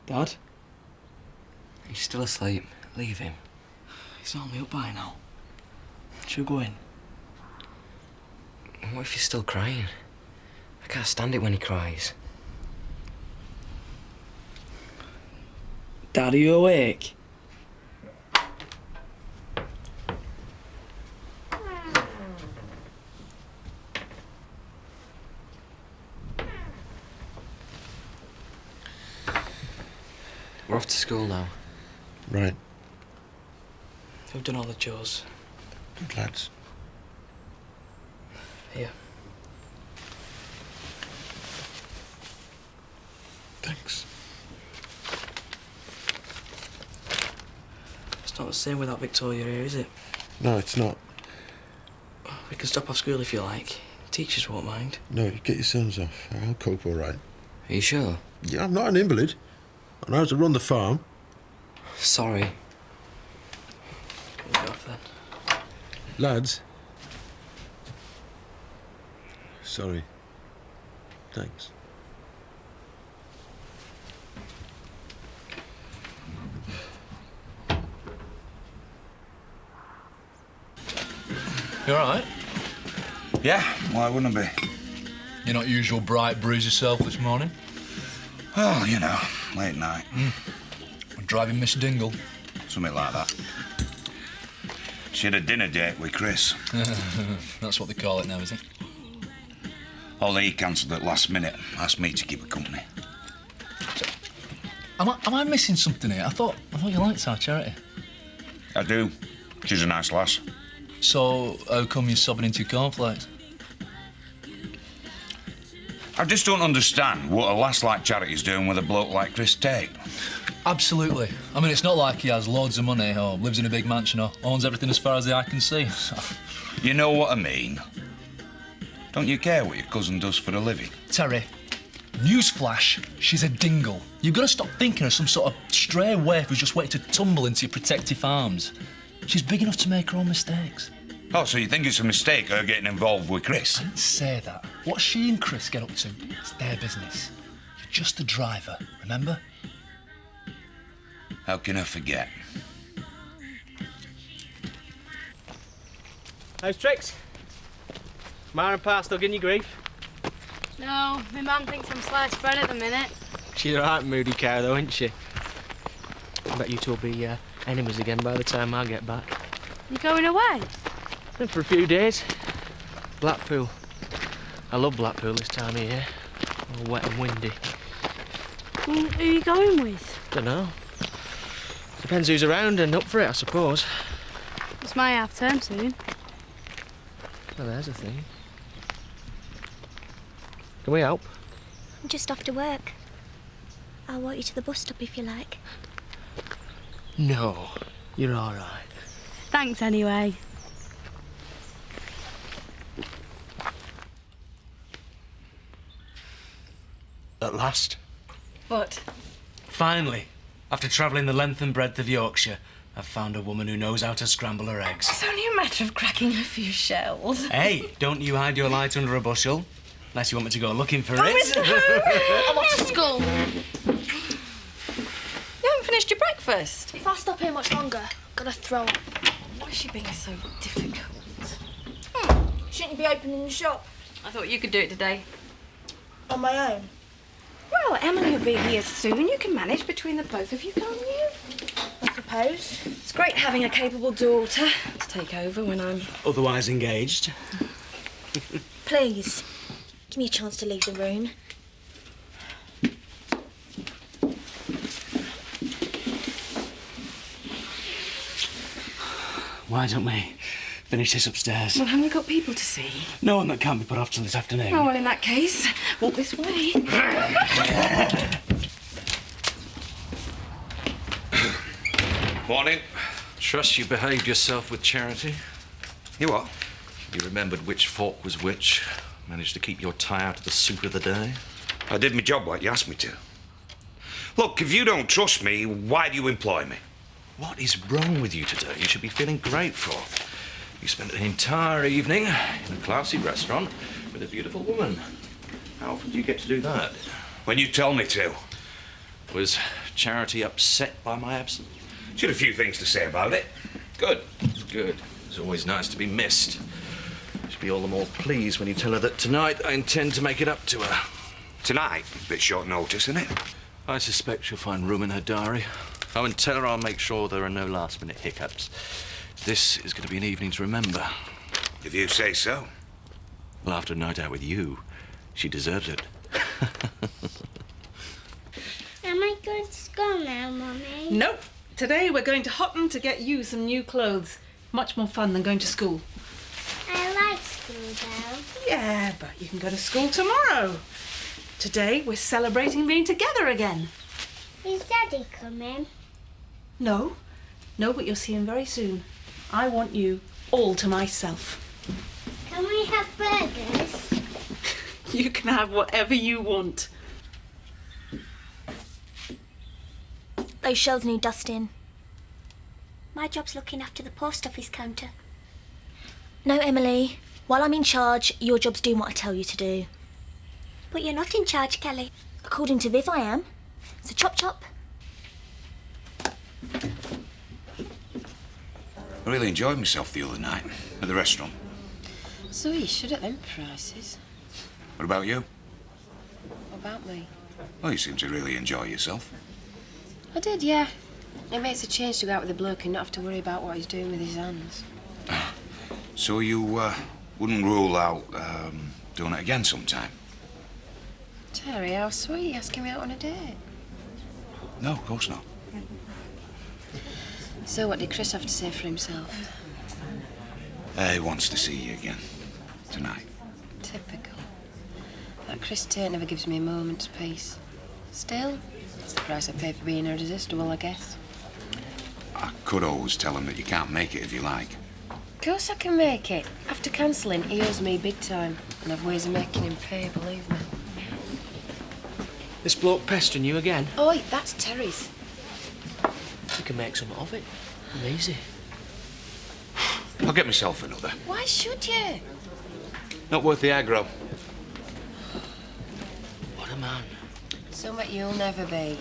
Dad? He's still asleep. Leave him. He's only up by now. Should we go in? What if he's still crying? I can't stand it when he cries. Dad, are you awake? We're off to school now. Right. We've done all the chores. Good lads. Here. Thanks. It's not the same without Victoria here, is it? No, it's not. We can stop off school if you like. Teachers won't mind. No, you get your sons off. I'll cope all right. Are you sure? Yeah, I'm not an invalid. I know how to run the farm. Sorry. Can we go off then? Lads. Sorry. Thanks. You all right? Yeah, why wouldn't I be? You're not usual bright breeze yourself this morning? Oh, you know, late night. Driving Miss Dingle? Something like that. She had a dinner date with Chris. That's what they call it now, is it? Only he cancelled at last minute. Asked me to keep her company. Am I missing something here? I thought you liked our charity. I do. She's a nice lass. So, how come you're sobbing into your cornflakes? I just don't understand what a lass like Charity's doing with a bloke like Chris Tate. Absolutely. I mean, it's not like he has loads of money or lives in a big mansion or owns everything as far as the eye can see. You know what I mean? Don't you care what your cousin does for a living? Terry, newsflash, she's a dingle. You've got to stop thinking of some sort of stray waif who's just waiting to tumble into your protective arms. She's big enough to make her own mistakes. Oh, so you think it's a mistake her getting involved with Chris? I didn't say that. What she and Chris get up to, it's their business. You're just the driver, remember? How can I forget? How's tricks? Ma and Pa still giving you grief? No, my mum thinks I'm sliced bread at the minute. She's a right moody cow though, isn't she? I bet you two will be enemies again by the time I get back. You going away? And for a few days. Blackpool. I love Blackpool this time of year. All wet and windy. Who are you going with? Dunno. Depends who's around and up for it, I suppose. It's my half term soon. Well, there's a thing. Can we help? I'm just off to work. I'll walk you to the bus stop if you like. No, you're all right. Thanks anyway. At last. What? Finally, after travelling the length and breadth of Yorkshire, I've found a woman who knows how to scramble her eggs. It's only a matter of cracking a few shells. Hey, don't you hide your light under a bushel. Unless you want me to go looking for it. I'm off to school. You haven't finished your breakfast. If I stop here much longer, I'm gonna throw up. Why is she being so difficult? Shouldn't you be opening the shop? I thought you could do it today. On my own? Well, Emily will be here soon. You can manage between the both of you, can't you? I suppose. It's great having a capable daughter to take over when I'm... Otherwise engaged. Please, give me a chance to leave the room. Why don't we finish this upstairs? Well, haven't you got people to see? No one that can't be put off till this afternoon. Oh, well, in that case, walk this way. Morning. Trust you behaved yourself with Charity. You what? You remembered which fork was which. Managed to keep your tie out of the soup of the day? I did my job like you asked me to. Look, if you don't trust me, why do you employ me? What is wrong with you today? You should be feeling grateful. You spent an entire evening in a classy restaurant with a beautiful woman. How often do you get to do that? When you tell me to. Was Charity upset by my absence? She had a few things to say about it. Good, good. It's always nice to be missed. She'll be all the more pleased when you tell her that tonight I intend to make it up to her. Tonight? A bit short notice, isn't it? I suspect she'll find room in her diary. Oh, and tell her I'll make sure there are no last-minute hiccups. This is going to be an evening to remember. If you say so. Well, after a night out with you, she deserves it. Am I going to school now, Mummy? Nope. Today we're going to Hotton to get you some new clothes. Much more fun than going to school. I like school, though. Yeah, but you can go to school tomorrow. Today we're celebrating being together again. Is Daddy coming? No. No, but you'll see him very soon. I want you all to myself. Can we have burgers? You can have whatever you want. Those shelves need dusting. My job's looking after the post office counter. No, Emily. While I'm in charge, your job's doing what I tell you to do. But you're not in charge, Kelly. According to Viv, I am. So chop chop. I really enjoyed myself the other night at the restaurant. So you should at them prices. What about you? What about me? Well, you seem to really enjoy yourself. I did, yeah. It makes a change to go out with a bloke and not have to worry about what he's doing with his hands. So you wouldn't rule out doing it again sometime? Terry, how sweet, you asking me out on a date. No, of course not. So what did Chris have to say for himself? He wants to see you again. Tonight. Typical. That Chris Tate never gives me a moment's peace. Still, it's the price I pay for being irresistible, I guess. I could always tell him that you can't make it if you like. Of course I can make it. After cancelling, he owes me big time. And I've ways of making him pay, believe me. This bloke pestering you again? Oi, that's Terry's. You can make something of it. Easy. I'll get myself another. Why should you? Not worth the aggro. What a man. Something you'll never be.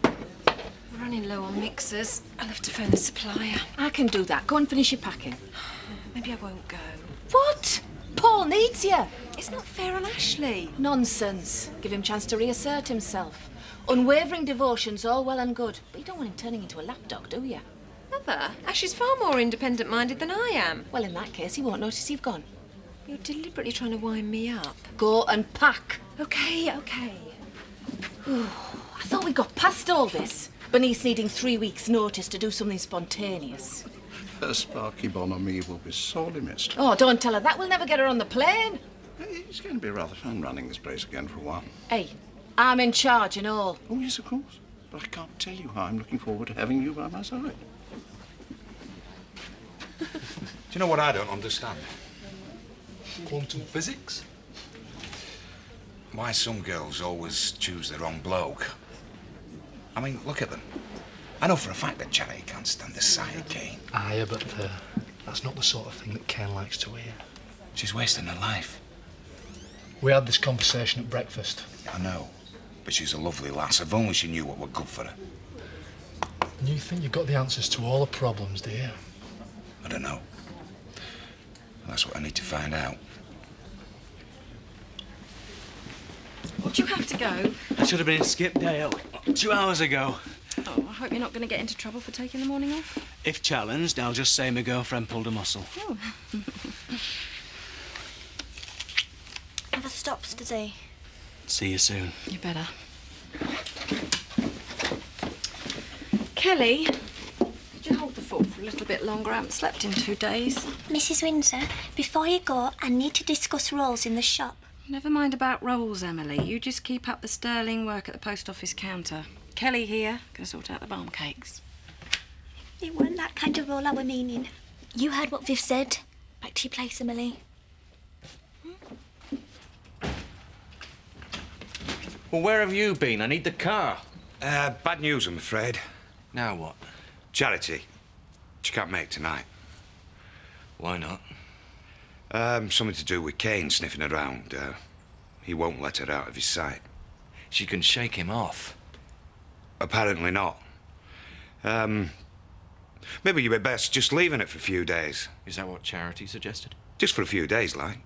We're running low on mixers. I'll have to phone the supplier. I can do that. Go and finish your packing. Maybe I won't go. What? Paul needs you. It's not fair on Ashley. Nonsense. Give him a chance to reassert himself. Unwavering devotion's all well and good, but you don't want him turning into a lapdog, do you? Mother, Ashley's far more independent-minded than I am. Well, in that case, he won't notice you've gone. You're deliberately trying to wind me up. Go and pack. Okay. Ooh, I thought we got past all this. Bernice needing 3 weeks' notice to do something spontaneous. Her sparky bonhomie will be sorely missed. Oh, don't tell her that. We'll never get her on the plane. It's going to be rather fun running this place again for a while. Hey, I'm in charge and all. Oh, yes, of course. But I can't tell you how I'm looking forward to having you by my side. Do you know what I don't understand? Quantum physics? Why some girls always choose the wrong bloke. I mean, look at them. I know for a fact that Charity can't stand the sight of Kane. Aye, but that's not the sort of thing that Ken likes to hear. She's wasting her life. We had this conversation at breakfast. I know, but she's a lovely lass. If only she knew what were good for her. And you think you've got the answers to all the problems, do you? I don't know. That's what I need to find out. Would you have to go? I should have been in Skipdale 2 hours ago. Oh, I hope you're not going to get into trouble for taking the morning off. If challenged, I'll just say my girlfriend pulled a muscle. Oh. Never stops, does he? See you soon. You better. Kelly, could you hold the fort for a little bit longer? I haven't slept in 2 days. Mrs. Windsor, before you go, I need to discuss roles in the shop. Never mind about rolls, Emily. You just keep up the sterling work at the post office counter. Kelly here, gonna sort out the balm cakes. It weren't that kind of role I were meaning. You heard what Viv said. Back to your place, Emily. Well, where have you been? I need the car. Bad news, I'm afraid. Now what? Charity. She can't make tonight. Why not? Something to do with Kane sniffing around. He won't let her out of his sight. She can shake him off. Apparently not. Maybe you'd be best just leaving it for a few days. Is that what Charity suggested? Just for a few days, like.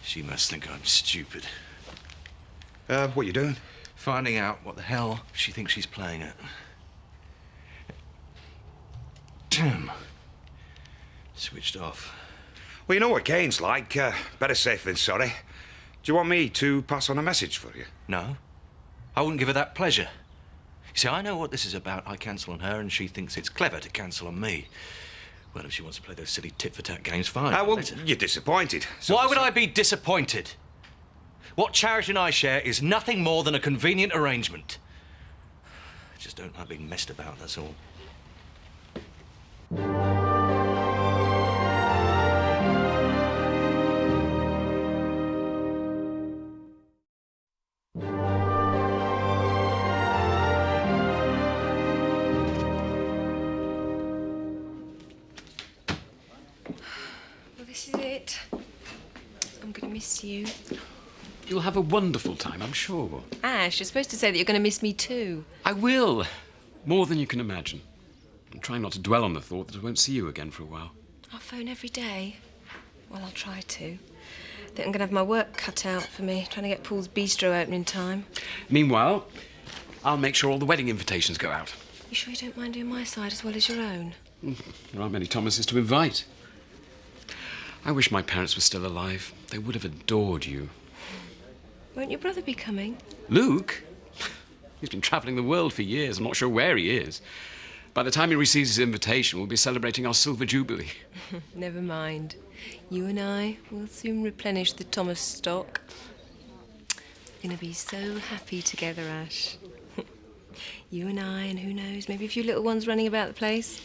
She must think I'm stupid. What you doing? Finding out what the hell she thinks she's playing at. Damn. Switched off. Well, you know what Kane's like. Better safe than sorry. Do you want me to pass on a message for you? No. I wouldn't give her that pleasure. You see, I know what this is about. I cancel on her, and she thinks it's clever to cancel on me. Well, if she wants to play those silly tit-for-tat games, fine. Well, you're disappointed. Why would I be disappointed? What Charity and I share is nothing more than a convenient arrangement. I just don't like being messed about, that's all. This is it. I'm going to miss you. You'll have a wonderful time, I'm sure. Ash, you're supposed to say that you're going to miss me too. I will. More than you can imagine. I'm trying not to dwell on the thought that I won't see you again for a while. I'll phone every day. Well, I'll try to. I think I'm going to have my work cut out for me, trying to get Paul's Bistro open in time. Meanwhile, I'll make sure all the wedding invitations go out. You sure you don't mind doing my side as well as your own? There aren't many Thomases to invite. I wish my parents were still alive. They would have adored you. Won't your brother be coming? Luke? He's been travelling the world for years. I'm not sure where he is. By the time he receives his invitation, we'll be celebrating our Silver Jubilee. Never mind. You and I will soon replenish the Thomas stock. We're going to be so happy together, Ash. You and I, and who knows, maybe a few little ones running about the place.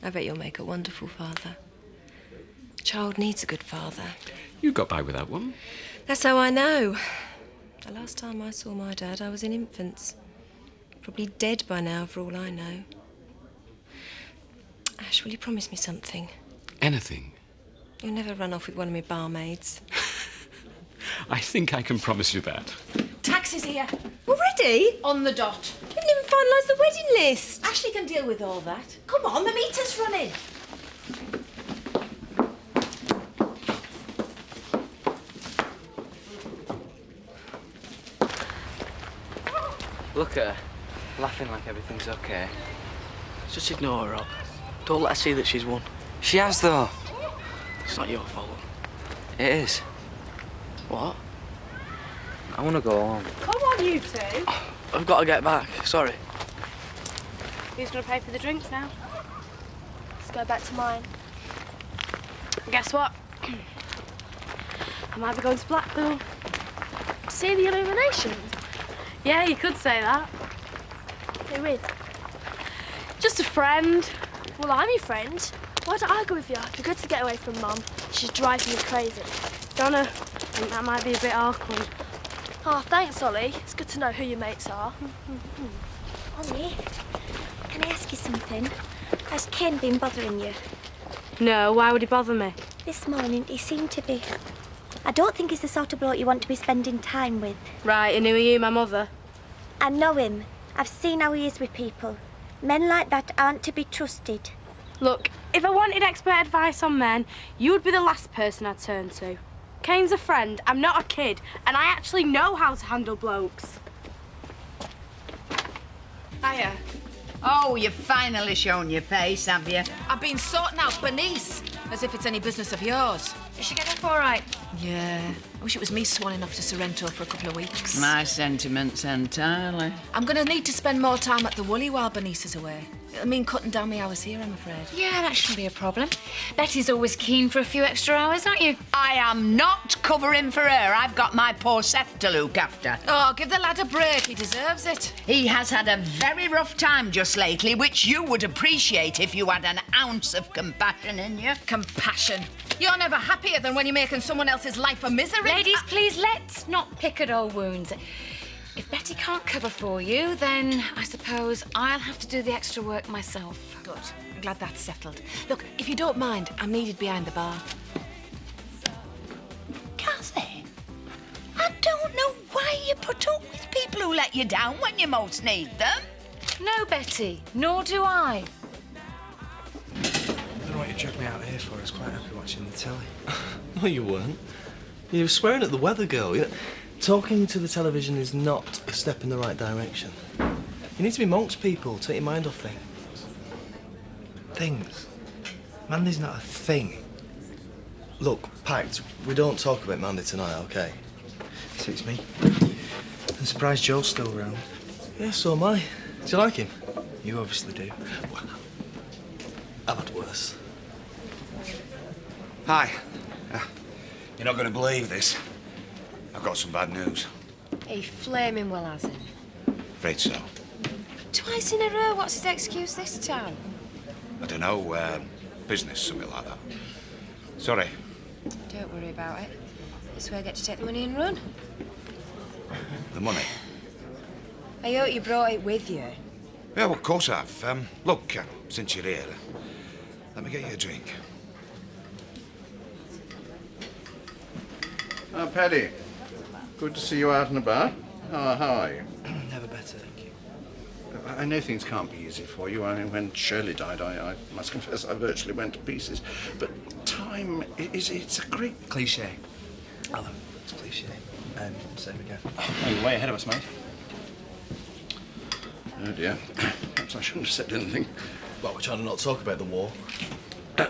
I bet you'll make a wonderful father. A child needs a good father. You got by without one. That's how I know. The last time I saw my dad, I was in infants. Probably dead by now, for all I know. Ash, will you promise me something? Anything. You'll never run off with one of my barmaids. I think I can promise you that. Taxi's here. Already? On the dot. We didn't even finalise the wedding list. Ashley can deal with all that. Come on, the meter's running. Look at her, laughing like everything's okay. Just ignore her, Rob. Don't let her see that she's won. She has, though. It's not your fault. It is. What? I want to go home. Come on, you two. I've got to get back. Sorry. Who's going to pay for the drinks now? Let's go back to mine. Guess what? I might be going to Blackpool. See the illuminations? Yeah, you could say that. Who with? Just a friend. Well, I'm your friend. Why don't I go with you? It'd be good to get away from Mum. She's driving me crazy. Donna, I think that might be a bit awkward. Oh, thanks, Ollie. It's good to know who your mates are. Ollie, can I ask you something? Has Ken been bothering you? No, why would he bother me? This morning, he seemed to be. I don't think he's the sort of bloke you want to be spending time with. Right, and who are you, my mother? I know him. I've seen how he is with people. Men like that aren't to be trusted. Look, if I wanted expert advice on men, you would be the last person I'd turn to. Kane's a friend, I'm not a kid, and I actually know how to handle blokes. Hiya. Oh, you've finally shown your face, have you? I've been sorting out Bernice, as if it's any business of yours. Is she getting off all right? Yeah. I wish it was me swanning off to Sorrento for a couple of weeks. My sentiments entirely. I'm going to need to spend more time at the Woolly while Bernice is away. It'll mean cutting down my hours here, I'm afraid. Yeah, that shouldn't be a problem. Betty's always keen for a few extra hours, aren't you? I am not covering for her. I've got my poor Seth to look after. Oh, give the lad a break. He deserves it. He has had a very rough time just lately, which you would appreciate if you had an ounce of compassion in you. Compassion. You're never happier than when you're making someone else's life a misery. Ladies, please, let's not pick at old wounds. If Betty can't cover for you, then I suppose I'll have to do the extra work myself. Good. I'm glad that's settled. Look, if you don't mind, I'm needed behind the bar. Kathy, I don't know why you put up with people who let you down when you most need them. No, Betty, nor do I. I don't know what you dragged me out here for. I was quite happy watching the telly. No, you weren't. You were swearing at the weather girl. Talking to the television is not a step in the right direction. You need to be amongst people, take your mind off things. Things? Mandy's not a thing. Look, Pact, we don't talk about Mandy tonight, okay? Suits me. I'm surprised Joel's still around. Yeah, so am I. Do you like him? You obviously do. Well, I've had worse. Hi. You're not going to believe this. I've got some bad news. He flaming well hasn't. Afraid so. Twice in a row. What's his excuse this time? I don't know, business, something like that. Sorry. Don't worry about it. This way I get to take the money and run. The money? I hope you brought it with you. Yeah, well, of course I have. Look, since you're here, let me get you a drink. Paddy, good to see you out and about. How are you? Never better, thank you. I know things can't be easy for you. I mean, when Shirley died, I must confess I virtually went to pieces. But time it's a great... Cliché. Alan, it's cliché. Same again. Oh, you're way ahead of us, mate. Oh, dear. Perhaps I shouldn't have said anything. Well, we're trying to not talk about the war.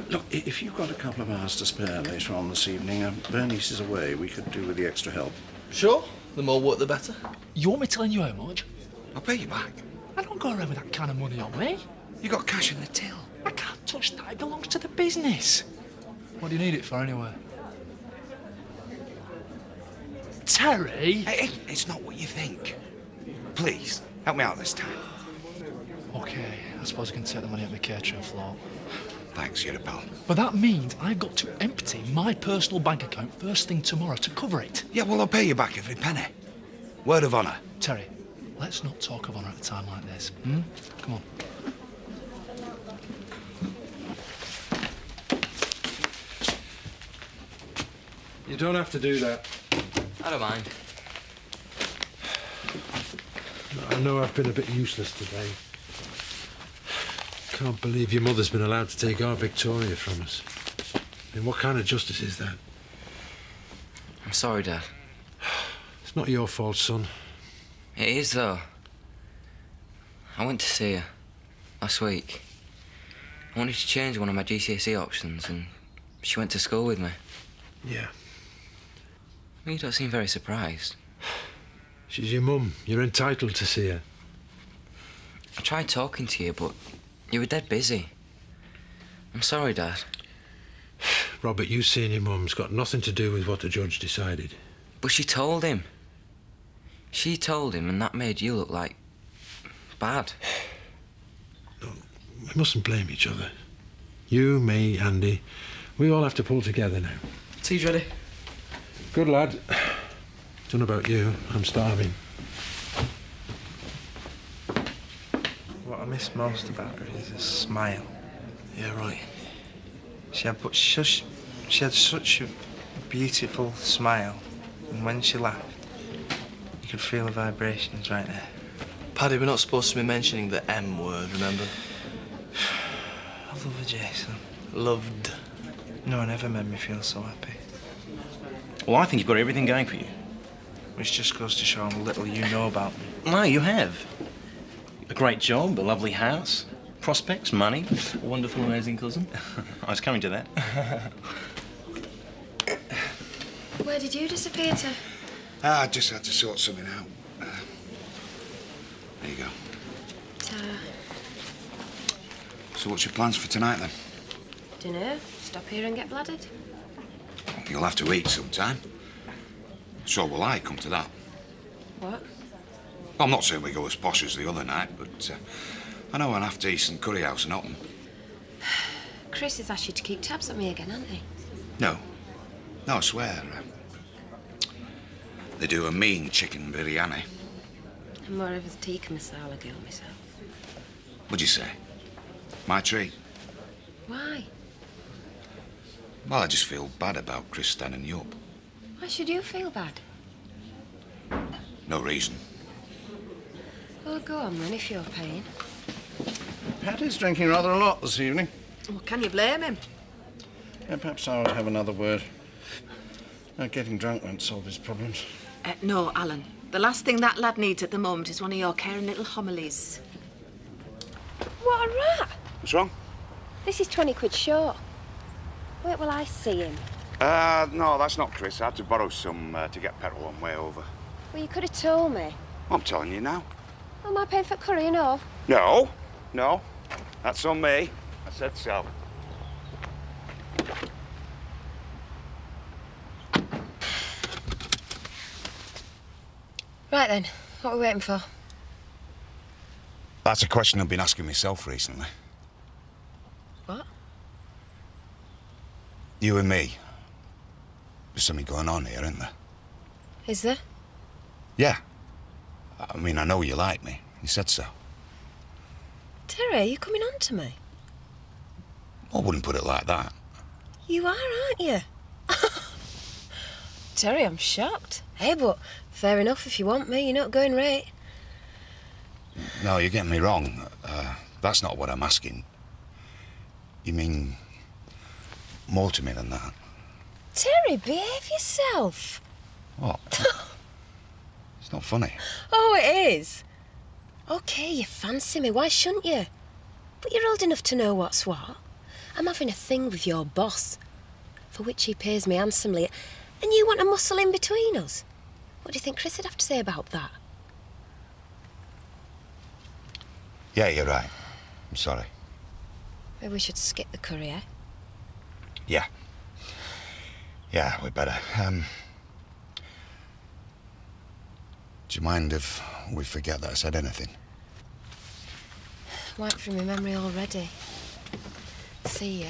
Look, if you've got a couple of hours to spare later on this evening, Bernice is away. We could do with the extra help. Sure. The more work, the better. You want me telling you how much? I'll pay you back. I don't go around with that kind of money on me. You got cash in the till. I can't touch that. It belongs to the business. What do you need it for, anyway? Terry? Hey, it's not what you think. Please, help me out this time. OK, I suppose I can take the money at the catering floor. Thanks, you're a pal. But that means I've got to empty my personal bank account first thing tomorrow to cover it. Yeah, well, I'll pay you back every penny. Word of honour. Terry, let's not talk of honour at a time like this. Come on. You don't have to do that. I don't mind. I know I've been a bit useless today. Can't believe your mother's been allowed to take our Victoria from us. I mean, what kind of justice is that? I'm sorry, Dad. It's not your fault, son. It is, though. I went to see her last week. I wanted to change one of my GCSE options, and she went to school with me. Yeah. Well, you don't seem very surprised. She's your mum. You're entitled to see her. I tried talking to you, but you were dead busy. I'm sorry, Dad. Robert, you seeing your mum's got nothing to do with what the judge decided. But she told him. She told him, and that made you look like... bad. No, we mustn't blame each other. You, me, Andy, we all have to pull together now. Tea's ready. Good lad. Don't know about you. I'm starving. What I miss most about her is her smile. Yeah, right. She had such a beautiful smile, and when she laughed, you could feel the vibrations right there. Paddy, we're not supposed to be mentioning the M word, remember? I love her, Jason. Loved. No one ever made me feel so happy. Well, I think you've got everything going for you. Which just goes to show how little you know about me. No, you have. A great job, a lovely house, prospects, money. A wonderful, amazing cousin. I was coming to that. Where did you disappear to? I just had to sort something out. There you go. So what's your plans for tonight, then? Dinner? Stop here and get blooded? You'll have to eat sometime. So will I, come to that. What? I'm not saying we go as posh as the other night, but I know an half-decent curry house in Otten. Chris has asked you to keep tabs on me again, hasn't he? No. No, I swear. They do a mean chicken biryani. I'm more of a tikka masala girl myself. What'd you say? My treat? Why? Well, I just feel bad about Chris standing you up. Why should you feel bad? No reason. Well, go on then, if you're paying. Paddy's drinking rather a lot this evening. Well, can you blame him? Yeah, perhaps I would have another word. Getting drunk won't solve his problems. No, Alan. The last thing that lad needs at the moment is one of your caring little homilies. What a rat! What's wrong? This is 20 quid short. Wait will I see him. No, that's not Chris. I had to borrow some to get petrol on way over. Well, you could have told me. I'm telling you now. Am I paying for curry and all? No, no. That's on me. I said so. Right then, what are we waiting for? That's a question I've been asking myself recently. What? You and me. There's something going on here, isn't there? Is there? Yeah. I mean, I know you like me. You said so. Terry, are you coming on to me? I wouldn't put it like that. You are, aren't you? Terry, I'm shocked. Hey, but fair enough if you want me. You're not going right. No, you're getting me wrong. That's not what I'm asking. You mean more to me than that? Terry, behave yourself. What? It's not funny. Oh, it is. OK, you fancy me. Why shouldn't you? But you're old enough to know what's what. I'm having a thing with your boss, for which he pays me handsomely, and you want to muscle in between us. What do you think Chris would have to say about that? Yeah, you're right. I'm sorry. Maybe we should skip the curry, eh? Yeah. Yeah, we better. Do you mind if we forget that I said anything? Wiped from your memory already. See ya.